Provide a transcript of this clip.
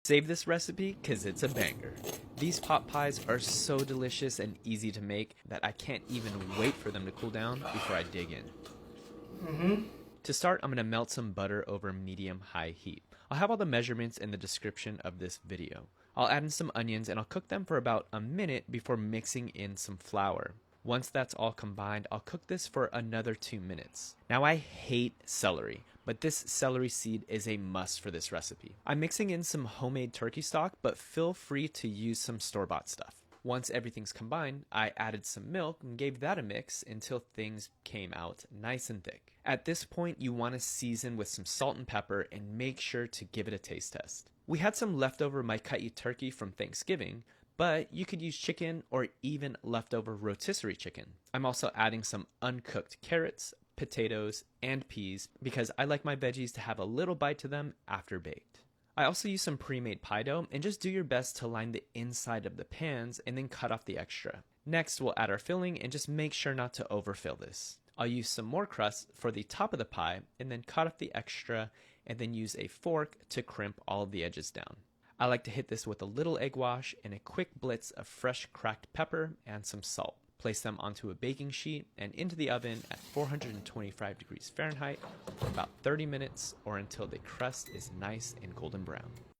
Save this recipe because it's a banger. These pot pies are so delicious and easy to make that I can't even wait for them to cool down before I dig in. To start, I'm going to melt some butter over medium-high heat. I'll have all the measurements in the description of this video. I'll add in some onions and I'll cook them for about a minute before mixing in some flour. Once that's all combined, I'll cook this for another 2 minutes. Now I hate celery, but this celery seed is a must for this recipe. I'm mixing in some homemade turkey stock, but feel free to use some store-bought stuff. Once everything's combined, I added some milk and gave that a mix until things came out nice and thick. At this point, you want to season with some salt and pepper and make sure to give it a taste test. We had some leftover Hearty turkey from Thanksgiving, but you could use chicken or even leftover rotisserie chicken. I'm also adding some uncooked carrots, potatoes, and peas because I like my veggies to have a little bite to them after baked. I also use some pre-made pie dough and just do your best to line the inside of the pans and then cut off the extra. Next, we'll add our filling and just make sure not to overfill this. I'll use some more crust for the top of the pie and then cut off the extra and then use a fork to crimp all of the edges down. I like to hit this with a little egg wash and a quick blitz of fresh cracked pepper and some salt. Place them onto a baking sheet and into the oven at 425 degrees Fahrenheit for about 30 minutes or until the crust is nice and golden brown.